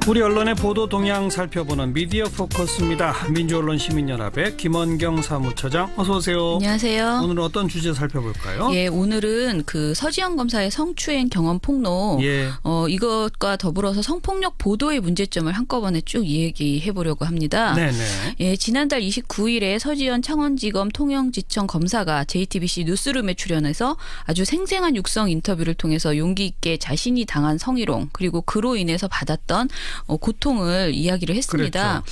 우리 언론의 보도 동향 살펴보는 미디어 포커스입니다. 민주언론시민연합의 김원경 사무처장, 어서 오세요. 안녕하세요. 오늘은 어떤 주제 살펴볼까요? 예, 오늘은 그 서지현 검사의 성추행 경험 폭로, 이것과 더불어서 성폭력 보도의 문제점을 한꺼번에 쭉 얘기해 보려고 합니다. 네네. 예, 지난달 29일에 서지현 창원지검 통영지청 검사가 JTBC 뉴스룸에 출연해서 아주 생생한 육성 인터뷰를 통해서 용기 있게 자신이 당한 성희롱 그리고 그로 인해서 받았던 고통을 이야기를 했습니다.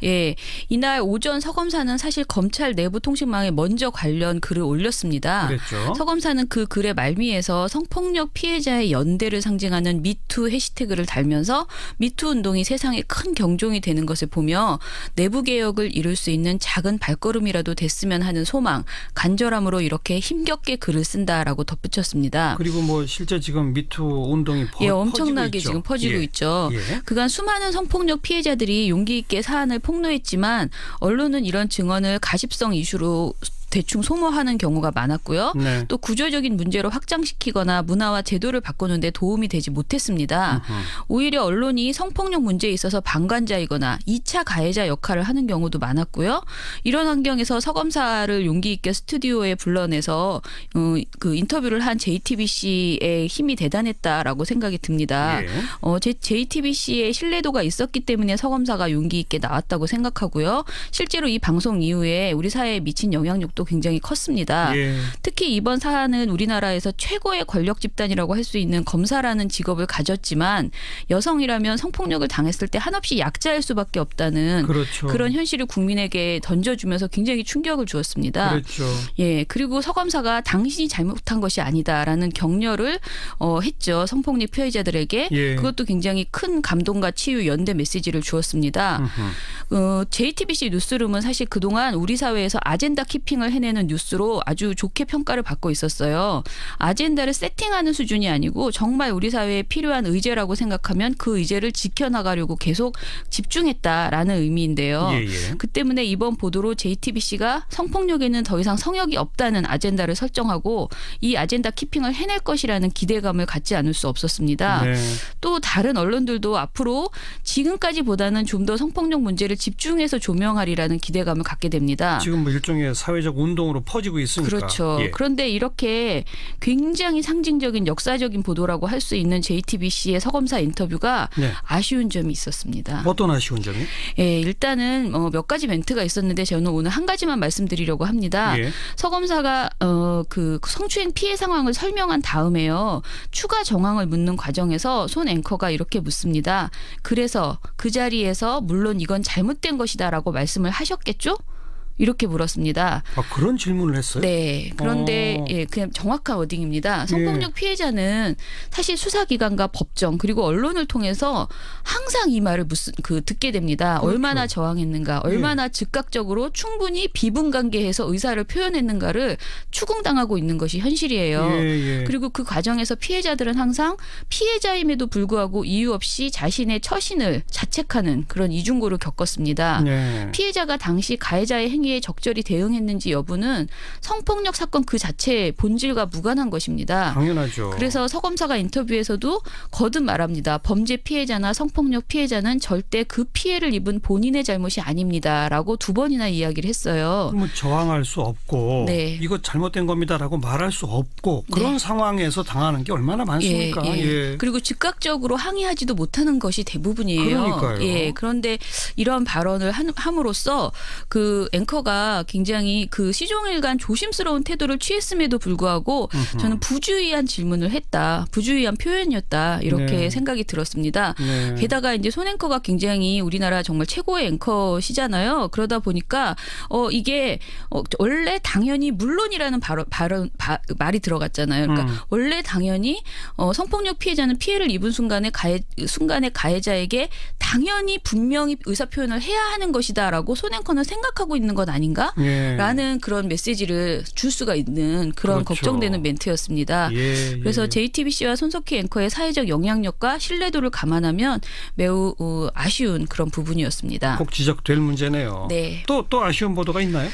예, 이날 오전 서 검사는 사실 검찰 내부 통신망에 먼저 관련 글을 올렸습니다. 그랬죠. 서 검사는 그 글의 말미에서 성폭력 피해자의 연대를 상징하는 미투 해시태그를 달면서 미투 운동이 세상에 큰 경종이 되는 것을 보며 내부 개혁을 이룰 수 있는 작은 발걸음이라도 됐으면 하는 소망, 간절함으로 이렇게 힘겹게 글을 쓴다라고 덧붙였습니다. 그리고 뭐 실제 지금 미투 운동이 엄청나게 있죠. 지금 퍼지고 있죠. 그간 수많은 성폭력 피해자들이 용기 있게 사안을 폭로했지만 언론은 이런 증언을 가십성 이슈로 대충 소모하는 경우가 많았고요. 네. 또 구조적인 문제로 확장시키거나 문화와 제도를 바꾸는 데 도움이 되지 못했습니다. 오히려 언론이 성폭력 문제에 있어서 방관자이거나 2차 가해자 역할을 하는 경우도 많았고요. 이런 환경에서 서 검사를 용기 있게 스튜디오에 불러내서 그 인터뷰를 한 JTBC의 힘이 대단했다라고 생각이 듭니다. JTBC의 신뢰도가 있었기 때문에 서 검사가 용기 있게 나왔다고 생각하고요. 실제로 이 방송 이후에 우리 사회에 미친 영향력도 굉장히 컸습니다. 특히 이번 사안은 우리나라에서 최고의 권력 집단이라고 할 수 있는 검사라는 직업을 가졌지만 여성이라면 성폭력을 당했을 때 한없이 약자일 수밖에 없다는 그런 현실을 국민에게 던져주면서 굉장히 충격을 주었습니다. 그렇죠. 그리고 서 검사가 당신이 잘못한 것이 아니다라는 격려를 했죠. 성폭력 피해자들에게. 그것도 굉장히 큰 감동과 치유 연대 메시지를 주었습니다. JTBC 뉴스룸은 사실 그동안 우리 사회에서 아젠다 키핑을 해내는 뉴스로 아주 좋게 평가를 받고 있었어요. 아젠다를 세팅하는 수준이 아니고 정말 우리 사회에 필요한 의제라고 생각하면 그 의제를 지켜나가려고 계속 집중했다라는 의미인데요. 그 때문에 이번 보도로 JTBC가 성폭력에는 더 이상 성역이 없다는 아젠다를 설정하고 이 아젠다 키핑을 해낼 것이라는 기대감을 갖지 않을 수 없었습니다. 또 다른 언론들도 앞으로 지금까지보다는 좀 더 성폭력 문제를 집중해서 조명하리라는 기대감을 갖게 됩니다. 지금 뭐 일종의 사회적 운동으로 퍼지고 있으니까. 그렇죠. 그런데 이렇게 굉장히 상징적인 역사적인 보도라고 할 수 있는 JTBC의 서 검사 인터뷰가 아쉬운 점이 있었습니다. 어떤 아쉬운 점이? 일단은 몇 가지 멘트가 있었는데 저는 오늘 한 가지만 말씀드리려고 합니다. 서 검사가 그 성추행 피해 상황을 설명한 다음에요. 추가 정황을 묻는 과정에서 손 앵커가 이렇게 묻습니다. 그래서 그 자리에서 물론 이건 잘못된 것이다라고 말씀을 하셨겠죠? 이렇게 물었습니다. 그런 질문을 했어요? 네. 그런데 그냥 정확한 워딩입니다. 성폭력 피해자는 사실 수사기관과 법정 그리고 언론을 통해서 항상 이 말을 듣게 됩니다. 얼마나 저항했는가, 얼마나 즉각적으로 충분히 비분관계해서 의사를 표현했는가를 추궁당하고 있는 것이 현실이에요. 그리고 그 과정에서 피해자들은 항상 피해자임에도 불구하고 이유 없이 자신의 처신을 자책하는 그런 이중고를 겪었습니다. 피해자가 당시 가해자의 행위에 적절히 대응했는지 여부는 성폭력 사건 그 자체의 본질과 무관한 것입니다. 당연하죠. 그래서 서 검사가 인터뷰에서도 거듭 말합니다. 범죄 피해자나 성폭력 피해자는 절대 그 피해를 입은 본인의 잘못이 아닙니다라고 2번이나 이야기를 했어요. 그러면 저항할 수 없고 이거 잘못된 겁니다라고 말할 수 없고 그런 상황에서 당하는 게 얼마나 많습니까? 그리고 즉각적으로 항의하지도 못하는 것이 대부분이에요. 그러니까요. 그런데 이런 발언을 함으로써 그 앵커가 굉장히 그 시종일관 조심스러운 태도를 취했음에도 불구하고 저는 부주의한 질문을 했다. 부주의한 표현이었다. 이렇게 생각이 들었습니다. 게다가 이제 손 앵커가 굉장히 우리나라 정말 최고의 앵커시잖아요. 그러다 보니까 이게 원래 당연히 물론이라는 말이 들어갔잖아요. 그러니까 원래 당연히 성폭력 피해자는 피해를 입은 순간에 가해자에게 당연히 분명히 의사표현을 해야 하는 것이다라고 손 앵커는 생각하고 있는 것 것 아닌가라는 그런 메시지를 줄 수가 있는 그런 그렇죠. 걱정되는 멘트였습니다. 그래서 JTBC와 손석희 앵커의 사회적 영향력과 신뢰도를 감안하면 매우 아쉬운 그런 부분이었습니다. 꼭 지적될 문제네요. 네. 또 아쉬운 보도가 있나요?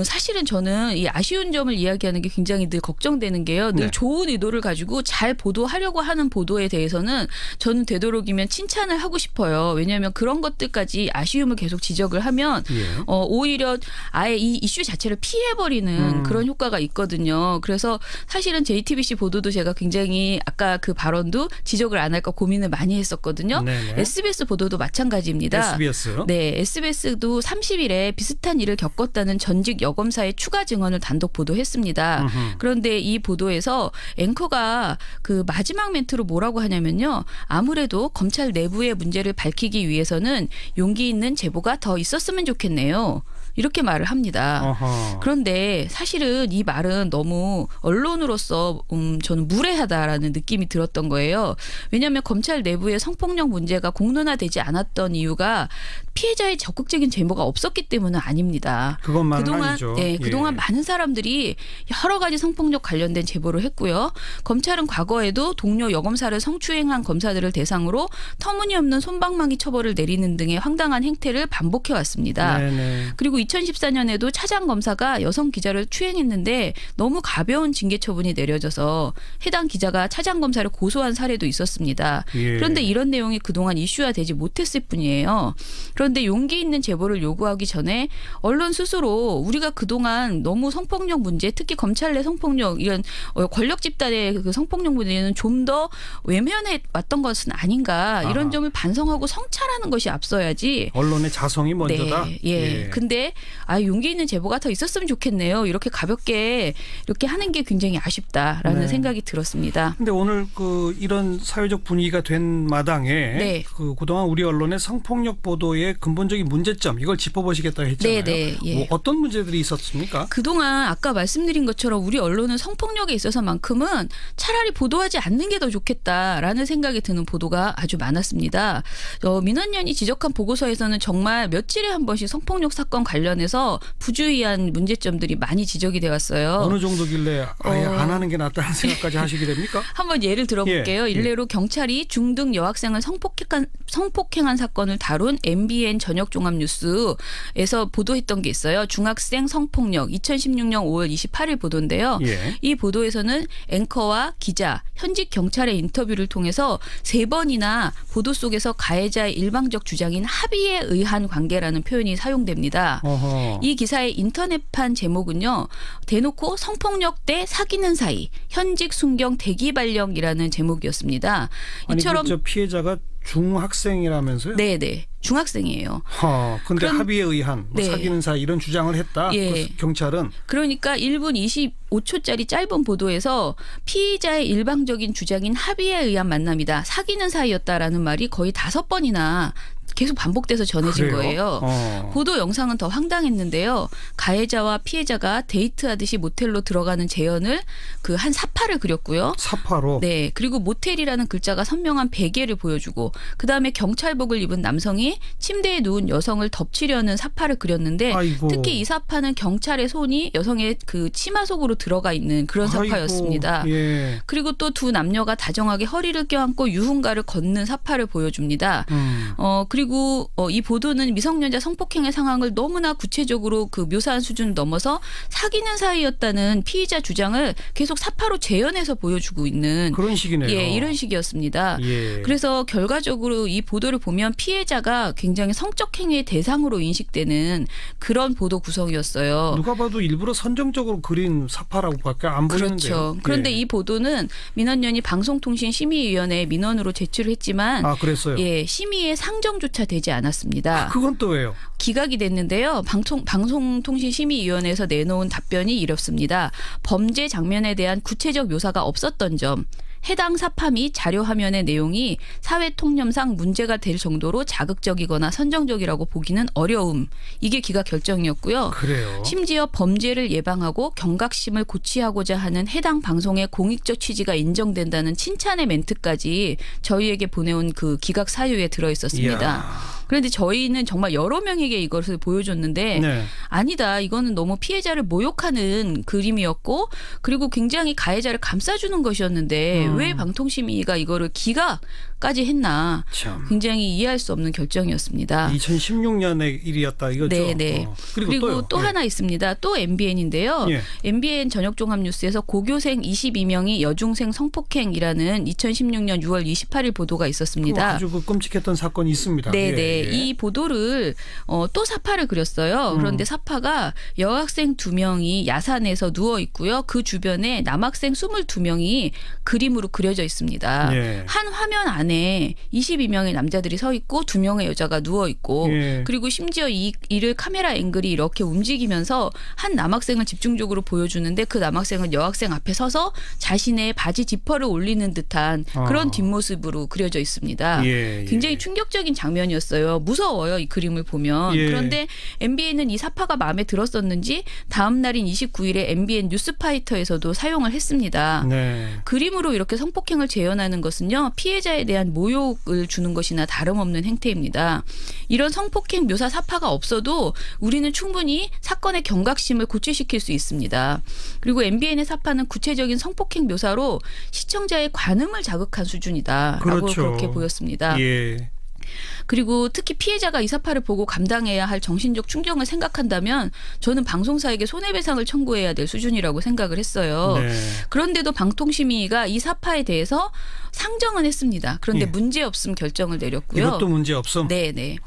사실은 저는 이 아쉬운 점을 이야기하는 게 굉장히 늘 걱정되는 게요. 늘 좋은 의도를 가지고 잘 보도하려고 하는 보도에 대해서는 저는 되도록이면 칭찬을 하고 싶어요. 왜냐하면 그런 것들까지 아쉬움을 계속 지적을 하면 오히려 아예 이 이슈 자체를 피해버리는 그런 효과가 있거든요. 그래서 사실은 JTBC 보도도 제가 굉장히 아까 그 발언도 지적을 안 할까 고민을 많이 했었거든요. 네네. SBS 보도도 마찬가지입니다. SBS요? 네, SBS도 30일에 비슷한 일을 겪었다는 전직 여검사의 추가 증언을 단독 보도했습니다. 그런데 이 보도에서 앵커가 그 마지막 멘트로 뭐라고 하냐면요. 아무래도 검찰 내부의 문제를 밝히기 위해서는 용기 있는 제보가 더 있었으면 좋겠네요. 이렇게 말을 합니다. 어허. 그런데 사실은 이 말은 너무 언론으로서 저는 무례하다라는 느낌이 들었던 거예요. 왜냐하면 검찰 내부의 성폭력 문제가 공론화되지 않았던 이유가 피해자의 적극적인 제보가 없었기 때문은 아닙니다. 그것만은 아니죠. 네, 그동안 많은 사람들이 여러 가지 성폭력 관련된 제보를 했고요. 검찰은 과거에도 동료 여검사를 성추행한 검사들을 대상으로 터무니없는 솜방망이 처벌을 내리는 등의 황당한 행태를 반복해 왔습니다. 네네. 그리고 2014년에도 차장 검사가 여성 기자를 추행했는데 너무 가벼운 징계 처분이 내려져서 해당 기자가 차장 검사를 고소한 사례도 있었습니다. 그런데 이런 내용이 그동안 이슈화되지 못했을 뿐이에요. 그런데 용기 있는 제보를 요구하기 전에 언론 스스로 우리가 그동안 너무 성폭력 문제, 특히 검찰 내 성폭력 이런 권력 집단의 그 성폭력 문제는 좀 더 외면해 왔던 것은 아닌가 이런 점을 반성하고 성찰하는 것이 앞서야지. 언론의 자성이 먼저다. 네. 근데 용기 있는 제보가 더 있었으면 좋겠네요. 이렇게 가볍게 이렇게 하는 게 굉장히 아쉽다라는 생각이 들었습니다. 근데 오늘 이런 사회적 분위기가 된 마당에 그동안 우리 언론의 성폭력 보도의 근본적인 문제점 이걸 짚어보시겠다고 했잖아요. 뭐 어떤 문제들이 있었습니까? 그동안 아까 말씀드린 것처럼 우리 언론은 성폭력에 있어서만큼은 차라리 보도하지 않는 게 더 좋겠다라는 생각이 드는 보도가 아주 많았습니다. 민원연이 지적한 보고서에서는 정말 며칠에 한 번씩 성폭력 사건 관련해서 부주의한 문제점들이 많이 지적이 되어 왔어요. 어느 정도길래 아예 안 하는 게 낫다는 생각까지 하시게 됩니까? 한번 예를 들어볼게요. 일례로 경찰이 중등 여학생을 성폭행한 사건을 다룬 MBN 저녁 종합 뉴스에서 보도했던 게 있어요. 중학생 성폭력 2016년 5월 28일 보도인데요. 이 보도에서는 앵커와 기자, 현직 경찰의 인터뷰를 통해서 3번이나 보도 속에서 가해자의 일방적 주장인 합의에 의한 관계라는 표현이 사용됩니다. 이 기사의 인터넷판 제목은요. 대놓고 성폭력 때 사귀는 사이, 현직 순경 대기 발령이라는 제목이었습니다. 이처럼 저 피해자가 중학생이라면서요? 네네. 중학생이에요. 근데 합의에 의한 사귀는 사이 이런 주장을 했다. 경찰은. 그러니까 1분 25초짜리 짧은 보도에서 피의자의 일방적인 주장인 합의에 의한 만남이다. 사귀는 사이였다라는 말이 거의 5번이나 계속 반복돼서 전해진 거예요. 보도 영상은 더 황당했는데요. 가해자와 피해자가 데이트하듯이 모텔로 들어가는 재현을 한 사파를 그렸고요. 사파로? 네. 그리고 모텔이라는 글자가 선명한 베개를 보여주고 그다음에 경찰복을 입은 남성이 침대에 누운 여성을 덮치려는 사파를 그렸는데 특히 이 사파는 경찰의 손이 여성의 그 치마 속으로 들어가 있는 그런 사파였습니다. 그리고 또 두 남녀가 다정하게 허리를 껴안고 유흥가를 걷는 사파를 보여줍니다. 그리고 이 보도는 미성년자 성폭행의 상황을 너무나 구체적으로 그 묘사한 수준을 넘어서 사귀는 사이였다는 피의자 주장을 계속 사파로 재현해서 보여주고 있는 그런 식이네요. 이런 식이었습니다. 그래서 결과적으로 이 보도를 보면 피해자가 굉장히 성적 행위의 대상으로 인식되는 그런 보도 구성이었어요. 누가 봐도 일부러 선정적으로 그린 사파라고밖에 안 보이는데요. 그렇죠. 그런데 이 보도는 민원연이 방송통신심의위원회에 민원으로 제출을 했지만 그랬어요. 심의의 상정조차 되지 않았습니다. 그건 또 왜요? 기각이 됐는데요. 방송통신심의위원회에서 내놓은 답변이 이렇습니다. 범죄 장면에 대한 구체적 묘사가 없었던 점. 해당 사파 및 자료 화면의 내용이 사회 통념상 문제가 될 정도로 자극적이거나 선정적이라고 보기는 어려움. 이게 기각 결정이었고요. 그래요? 심지어 범죄를 예방하고 경각심을 고취하고자 하는 해당 방송의 공익적 취지가 인정된다는 칭찬의 멘트까지 저희에게 보내온 그 기각 사유에 들어있었습니다. 그런데 저희는 정말 여러 명에게 이것을 보여줬는데 네. 아니다. 이거는 너무 피해자를 모욕하는 그림이었고 그리고 굉장히 가해자를 감싸주는 것이었는데 왜 방통심의가 이거를 기각까지 했나. 참. 굉장히 이해할 수 없는 결정이었습니다. 2016년의 일이었다 이거죠. 네네. 그리고 또 하나 있습니다. 또 MBN인데요. 예. MBN 저녁종합뉴스에서 고교생 22명이 여중생 성폭행이라는 2016년 6월 28일 보도가 있었습니다. 아주 그 끔찍했던 사건이 있습니다. 네네. 예. 이 보도를 또 사파를 그렸어요. 그런데 사파가 여학생 2명이 야산에서 누워 있고요. 그 주변에 남학생 22명이 그림으로 그려져 있습니다. 예. 한 화면 안에 22명의 남자들이 서 있고 2명의 여자가 누워 있고 예. 그리고 심지어 이를 카메라 앵글이 이렇게 움직이면서 한 남학생을 집중적으로 보여주는데 그 남학생은 여학생 앞에 서서 자신의 바지 지퍼를 올리는 듯한 그런 뒷모습으로 그려져 있습니다. 예. 굉장히 충격적인 장면이었어요. 무서워요. 이 그림을 보면. 예. 그런데 MBN은 이 사파가 마음에 들었었는지 다음 날인 29일에 MBN 뉴스파이터에서도 사용을 했습니다. 네. 그림으로 이렇게 성폭행을 재현하는 것은요. 피해자에 대한 모욕을 주는 것이나 다름없는 행태입니다. 이런 성폭행 묘사 사파가 없어도 우리는 충분히 사건의 경각심을 고취시킬 수 있습니다. 그리고 MBN의 사파는 구체적인 성폭행 묘사로 시청자의 관음을 자극한 수준이다. 라고 그렇죠. 그렇게 보였습니다. 예. 그리고 특히 피해자가 이 사파를 보고 감당해야 할 정신적 충격을 생각한다면 저는 방송사에게 손해배상을 청구해야 될 수준이라고 생각을 했어요. 네. 그런데도 방통심의가 이 사파에 대해서 상정은 했습니다. 그런데 예. 문제없음 결정을 내렸고요. 이것도 문제없음? 네네.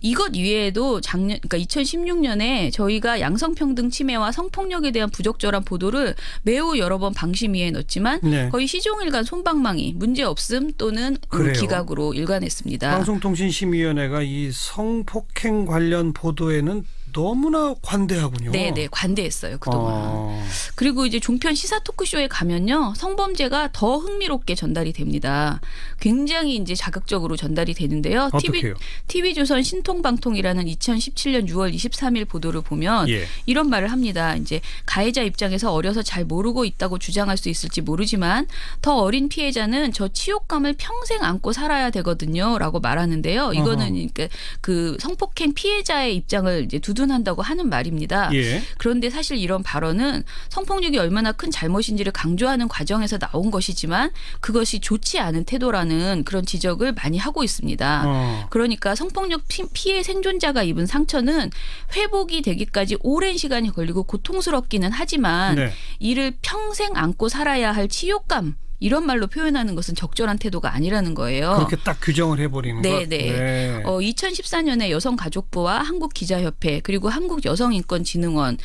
이것 이외에도 그러니까 2016년에 저희가 양성평등 침해와 성폭력에 대한 부적절한 보도를 매우 여러 번 방심위에 넣었지만 네. 거의 시종일관 솜방망이 문제없음 또는 기각으로 일관했습니다. 방송통신심의위원회가 이 성폭행 관련 보도에는 너무나 관대하군요. 네네, 관대했어요 그동안. 그리고 이제 종편 시사 토크쇼에 가면요, 성범죄가 더 흥미롭게 전달이 됩니다. 굉장히 이제 자극적으로 전달이 되는데요. 어떻게요? TV조선 신통방통이라는 2017년 6월 23일 보도를 보면 예. 이런 말을 합니다. 이제 가해자 입장에서 어려서 잘 모르고 있다고 주장할 수 있을지 모르지만 더 어린 피해자는 저 치욕감을 평생 안고 살아야 되거든요.라고 말하는데요. 이거는 그러니까 그 성폭행 피해자의 입장을 이제 두둔한다고 하는 말입니다. 예. 그런데 사실 이런 발언은 성폭력이 얼마나 큰 잘못인지를 강조하는 과정에서 나온 것이지만 그것이 좋지 않은 태도라는 그런 지적을 많이 하고 있습니다. 그러니까 성폭력 피해 생존자가 입은 상처는 회복이 되기까지 오랜 시간이 걸리고 고통스럽기는 하지만 네. 이를 평생 안고 살아야 할 치욕감 이런 말로 표현하는 것은 적절한 태도가 아니라는 거예요. 그렇게 딱 규정을 해버리는 것. 네네. 네. 2014년에 여성가족부와 한국기자협회 그리고 한국여성인권진흥원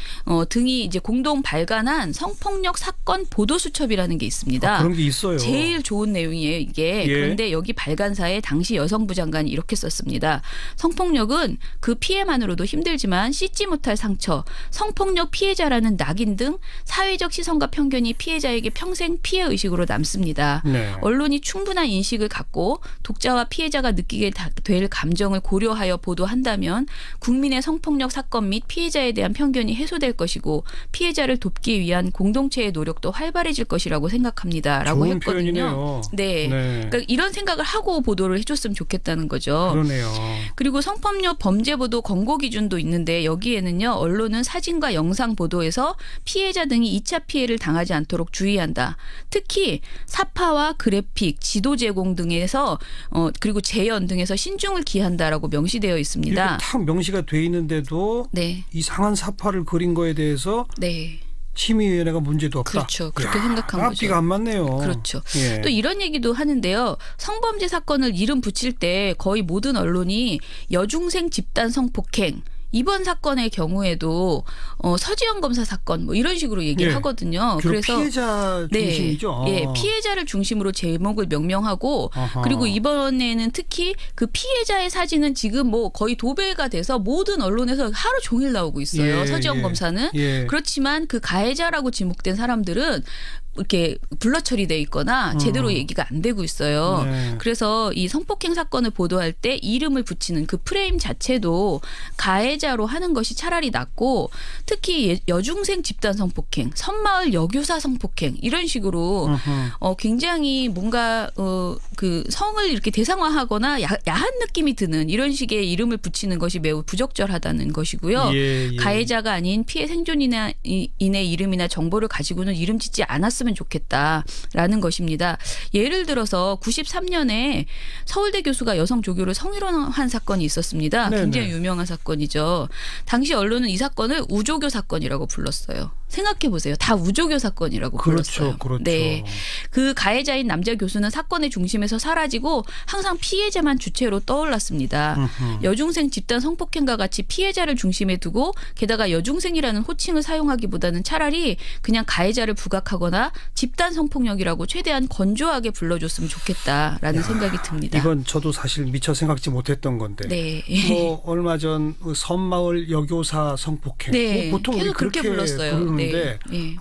등이 이제 공동 발간한 성폭력 사건 보도수첩이라는 게 있습니다. 그런 게 있어요. 제일 좋은 내용이에요 이게. 예. 그런데 여기 발간사에 당시 여성부 장관이 이렇게 썼습니다. 성폭력은 그 피해만으로도 힘들지만 씻지 못할 상처, 성폭력 피해자라는 낙인 등 사회적 시선과 편견이 피해자에게 평생 피해의식으로 남습니다. 네. 언론이 충분한 인식을 갖고 독자와 피해자가 느끼게 될 감정을 고려하여 보도한다면 국민의 성폭력 사건 및 피해자에 대한 편견이 해소될 것이고 피해자를 돕기 위한 공동체의 노력도 활발해질 것이라고 생각합니다. 라고 좋은 했거든요. 표현이네요. 네. 네. 그러니까 이런 생각을 하고 보도를 해줬으면 좋겠다는 거죠. 그러네요. 그리고 성폭력 범죄 보도 권고 기준도 있는데 여기에는요. 언론은 사진과 영상 보도에서 피해자 등이 2차 피해를 당하지 않도록 주의한다. 특히 사파와 그래픽, 지도 제공 등에서 그리고 재현 등에서 신중을 기한다라고 명시되어 있습니다. 이렇게 탁 명시가 돼 있는데도 네. 이상한 사파를 그린 거에 대해서 네. 심의위원회가 문제도 없다. 그렇죠. 그렇게 생각한 거죠. 앞뒤가 안 맞네요. 그렇죠. 예. 또 이런 얘기도 하는데요. 성범죄 사건을 이름 붙일 때 거의 모든 언론이 여중생 집단 성폭행 이번 사건의 경우에도 서지현 검사 사건 뭐 이런 식으로 얘기를 하거든요. 그래서 피해자 중심이죠. 네, 피해자를 중심으로 제목을 명명하고 아하. 그리고 이번에는 특히 그 피해자의 사진은 지금 뭐 거의 도배가 돼서 모든 언론에서 하루 종일 나오고 있어요. 서지현 검사는. 그렇지만 그 가해자라고 지목된 사람들은 이렇게 블러 처리돼 있거나 제대로 얘기가 안 되고 있어요. 네. 그래서 이 성폭행 사건을 보도할 때 이름을 붙이는 그 프레임 자체도 가해자로 하는 것이 차라리 낫고, 특히 여중생 집단 성폭행, 섬마을 여교사 성폭행 이런 식으로 굉장히 뭔가 그 성을 이렇게 대상화하거나 야한 느낌이 드는 이런 식의 이름을 붙이는 것이 매우 부적절하다는 것이고요. 예, 예. 가해자가 아닌 피해 생존인의 이름이나 정보를 가지고는 이름 짓지 않았으면 좋겠다라는 것입니다. 예를 들어서 93년에 서울대 교수가 여성 조교를 성희롱한 사건이 있었습니다. 네네. 굉장히 유명한 사건이죠. 당시 언론은 이 사건을 우조교 사건이라고 불렀어요. 생각해 보세요. 다 우조교 사건이라고 불렀어요. 그렇죠. 네, 그 가해자인 남자 교수는 사건의 중심에서 사라지고 항상 피해자만 주체로 떠올랐습니다. 여중생 집단 성폭행과 같이 피해자를 중심에 두고, 게다가 여중생이라는 호칭을 사용하기보다는 차라리 그냥 가해자를 부각하거나 집단 성폭력이라고 최대한 건조하게 불러줬으면 좋겠다라는 생각이 듭니다. 이건 저도 사실 미처 생각지 못했던 건데. 네. 뭐 얼마 전 섬마을 여교사 성폭행. 네. 뭐 보통 우리 그렇게 불렀어요. 부르는데 네.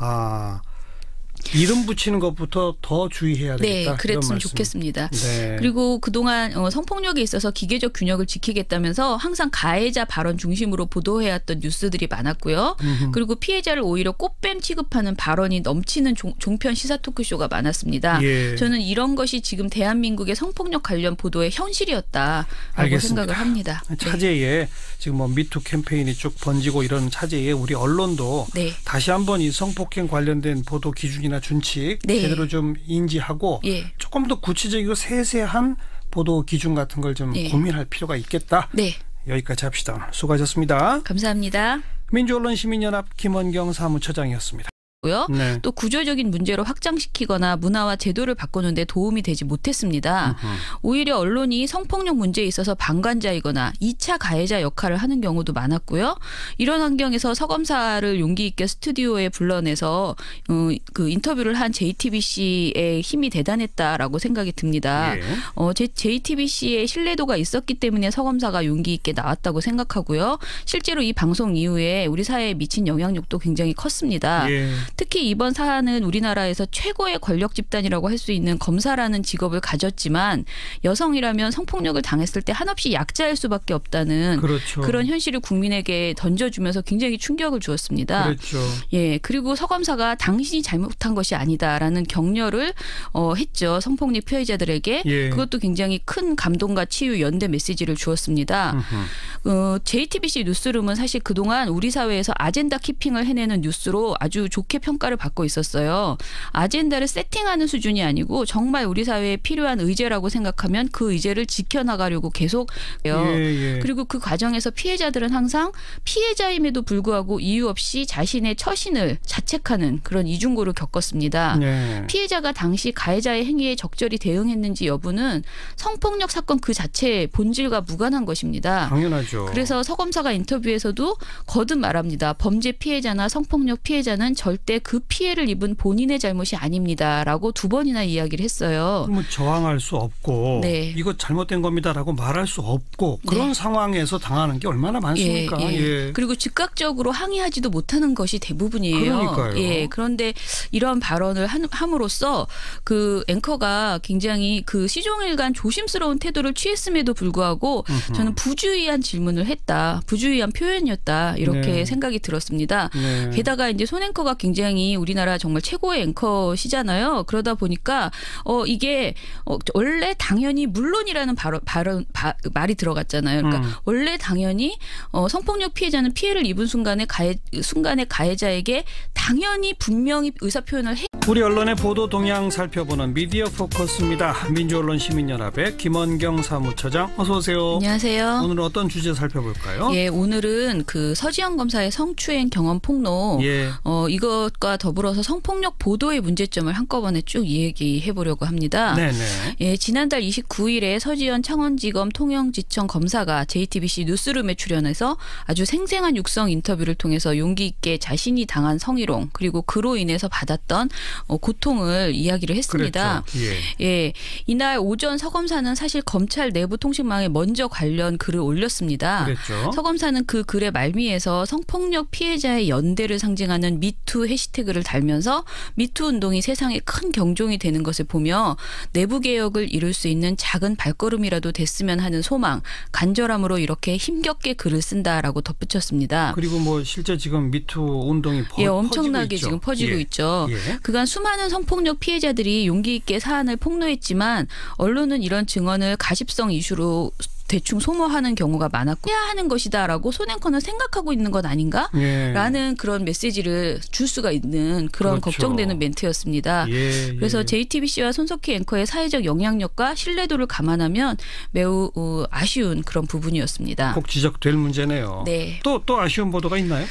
이름 붙이는 것부터 더 주의해야 되겠다. 네, 그랬으면 좋겠습니다. 네. 그리고 그동안 성폭력에 있어서 기계적 균형을 지키겠다면서 항상 가해자 발언 중심으로 보도해왔던 뉴스들이 많았고요. 그리고 피해자를 오히려 꽃뱀 취급하는 발언이 넘치는 종편 시사 토크쇼가 많았습니다. 예. 저는 이런 것이 지금 대한민국의 성폭력 관련 보도의 현실이었다라고 알겠습니다. 생각을 합니다. 차제에 네. 지금 뭐 미투 캠페인이 쭉 번지고 이런 차제에 우리 언론도 네. 다시 한번 이 성폭행 관련된 보도 기준이나 준칙 네. 제대로 좀 인지하고 예. 조금 더 구체적이고 세세한 보도 기준 같은 걸 좀 네. 고민할 필요가 있겠다. 네. 여기까지 합시다. 수고하셨습니다. 감사합니다. 민주언론시민연합 김원경 사무처장이었습니다. 네. 또 구조적인 문제로 확장시키거나 문화와 제도를 바꾸는 데 도움이 되지 못했습니다. 오히려 언론이 성폭력 문제에 있어서 방관자이거나 2차 가해자 역할을 하는 경우도 많았고요. 이런 환경에서 서 검사를 용기 있게 스튜디오에 불러내서 그 인터뷰를 한 JTBC의 힘이 대단했다라고 생각이 듭니다. 예. JTBC의 신뢰도가 있었기 때문에 서 검사가 용기 있게 나왔다고 생각하고요. 실제로 이 방송 이후에 우리 사회에 미친 영향력도 굉장히 컸습니다. 예. 특히 이번 사안은 우리나라에서 최고의 권력 집단이라고 할 수 있는 검사라는 직업을 가졌지만 여성이라면 성폭력을 당했을 때 한없이 약자일 수밖에 없다는 그렇죠. 그런 현실을 국민에게 던져주면서 굉장히 충격을 주었습니다. 그렇죠. 예, 그리고 서 검사가 당신이 잘못한 것이 아니다라는 격려를 했죠. 성폭력 피해자들에게. 예. 그것도 굉장히 큰 감동과 치유 연대 메시지를 주었습니다. JTBC 뉴스룸은 사실 그동안 우리 사회에서 아젠다 키핑을 해내는 뉴스로 아주 좋게 평가를 받고 있었어요. 아젠다를 세팅하는 수준이 아니고 정말 우리 사회에 필요한 의제라고 생각하면 그 의제를 지켜나가려고 계속 해요. 예. 그리고 그 과정에서 피해자들은 항상 피해자임에도 불구하고 이유 없이 자신의 처신을 자책하는 그런 이중고를 겪었습니다. 예. 피해자가 당시 가해자의 행위에 적절히 대응했는지 여부는 성폭력 사건 그 자체의 본질과 무관한 것입니다. 당연하죠. 그래서 서 검사가 인터뷰에서도 거듭 말합니다. 범죄 피해자나 성폭력 피해자는 절대 그 피해를 입은 본인의 잘못이 아닙니다라고 2번이나 이야기를 했어요. 뭐 저항할 수 없고 네. 이거 잘못된 겁니다라고 말할 수 없고 그런 네. 상황에서 당하는 게 얼마나 많습니까? 예. 예. 그리고 즉각적으로 항의하지도 못하는 것이 대부분이에요. 그러니까요. 예. 그런데 이런 발언을 함으로써 그 앵커가 굉장히 그 시종일관 조심스러운 태도를 취했음에도 불구하고 저는 부주의한 질문을 했다. 부주의한 표현이었다. 이렇게 네. 생각이 들었습니다. 네. 게다가 이제 손 앵커가 굉장히 우리나라 정말 최고의 앵커시잖아요. 그러다 보니까 이게 원래 당연히 물론이라는 말이 들어갔잖아요. 그러니까 원래 당연히 성폭력 피해자는 피해를 입은 순간에 가해자에게 당연히 분명히 의사표현을 해. 우리 언론의 보도 동향 살펴보는 미디어 포커스입니다. 민주언론시민연합의 김원경 사무처장 어서 오세요. 안녕하세요. 오늘은 어떤 주제 살펴볼까요? 예, 오늘은 그 서지영 검사의 성추행 경험 폭로 예. 이것과 더불어서 성폭력 보도의 문제점을 한꺼번에 쭉 얘기해 보려고 합니다. 네네. 예, 지난달 29일에 서지현 창원지검 통영지청 검사가 JTBC 뉴스룸에 출연해서 아주 생생한 육성 인터뷰를 통해서 용기 있게 자신이 당한 성희롱 그리고 그로 인해서 받았던 고통을 이야기를 했습니다. 예, 이날 오전 서 검사는 사실 검찰 내부 통신망에 먼저 관련 글을 올렸습니다. 했습니다. 그랬죠. 서 검사는 그 글의 말미에서 성폭력 피해자의 연대를 상징하는 미투 해시태그를 달면서 미투 운동이 세상에 큰 경종이 되는 것을 보며 내부 개혁을 이룰 수 있는 작은 발걸음이라도 됐으면 하는 소망, 간절함으로 이렇게 힘겹게 글을 쓴다라고 덧붙였습니다. 그리고 뭐 실제 지금 미투 운동이 엄청나게 있죠. 지금 퍼지고 있죠. 그간 수많은 성폭력 피해자들이 용기 있게 사안을 폭로했지만 언론은 이런 증언을 가십성 이슈로 대충 소모하는 경우가 많았고 해야 하는 것이다라고 손 앵커는 생각하고 있는 것 아닌가? 라는 그런 메시지를 줄 수가 있는 그런 그렇죠. 걱정되는 멘트였습니다. 그래서 JTBC와 손석희 앵커의 사회적 영향력과 신뢰도를 감안하면 매우 아쉬운 그런 부분이었습니다. 꼭 지적될 문제네요. 네. 또 아쉬운 보도가 있나요?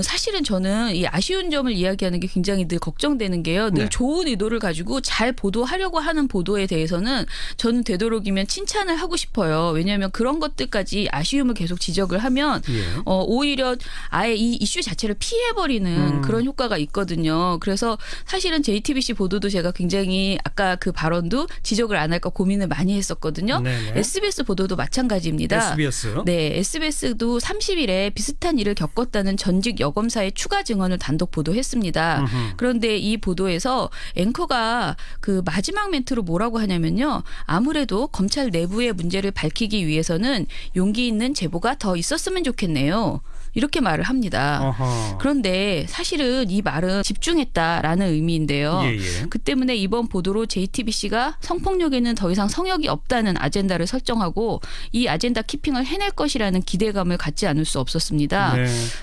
사실은 저는 이 아쉬운 점을 이야기하는 게 굉장히 늘 걱정되는 게요. 늘 좋은 의도를 가지고 잘 보도하려고 하는 보도에 대해서는 저는 되도록이면 칭찬을 하고 싶어요. 왜냐하면 그런 것들까지 아쉬움을 계속 지적을 하면 오히려 아예 이 이슈 자체를 피해버리는 그런 효과가 있거든요. 그래서 사실은 JTBC 보도도 제가 굉장히 아까 그 발언도 지적을 안 할까 고민을 많이 했었거든요. 네네. SBS 보도도 마찬가지입니다. SBS요? 네. SBS도 30일에 비슷한 일을 겪었다는 전직 여검사의 추가 증언을 단독 보도했습니다. 그런데 이 보도에서 앵커가 그 마지막 멘트로 뭐라고 하냐면요. 아무래도 검찰 내부의 문제를 밝히기 위해서는 용기 있는 제보가 더 있었으면 좋겠네요. 이렇게 말을 합니다. 어허. 그런데 사실은 이 말은 집중했다라는 의미인데요. 그 때문에 이번 보도로 JTBC가 성폭력에는 더 이상 성역이 없다는 아젠다를 설정하고 이 아젠다 키핑을 해낼 것이라는 기대감을 갖지 않을 수 없었습니다.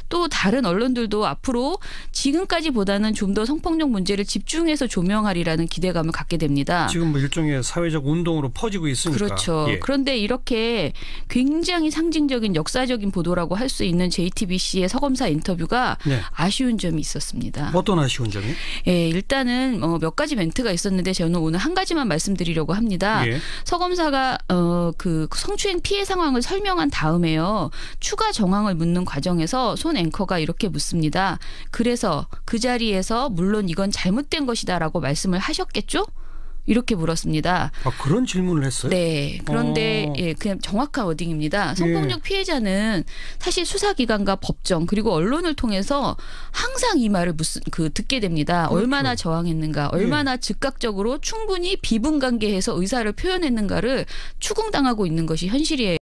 또 다른 언론들도 앞으로 지금까지보다는 좀 더 성폭력 문제를 집중해서 조명하리라는 기대감을 갖게 됩니다. 지금 뭐 일종의 사회적 운동으로 퍼지고 있으니까. 그렇죠. 그런데 이렇게 굉장히 상징적인 역사적인 보도라고 할 수 있는 JTBC의 서검사 인터뷰가 아쉬운 점이 있었습니다. 어떤 아쉬운 점이? 일단은 몇 가지 멘트가 있었는데 저는 오늘 한 가지만 말씀드리려고 합니다. 서검사가 그 성추행 피해 상황을 설명한 다음에요. 추가 정황을 묻는 과정에서 손 앵커가 이렇게 묻습니다. 그래서 그 자리에서 물론 이건 잘못된 것이다라고 말씀을 하셨겠죠? 이렇게 물었습니다. 그런 질문을 했어요? 네. 그런데 그냥 정확한 워딩입니다. 성폭력 피해자는 사실 수사기관과 법정 그리고 언론을 통해서 항상 이 말을 듣게 됩니다. 그렇죠. 얼마나 저항했는가, 얼마나 즉각적으로 충분히 비분관계해서 의사를 표현했는가를 추궁당하고 있는 것이 현실이에요.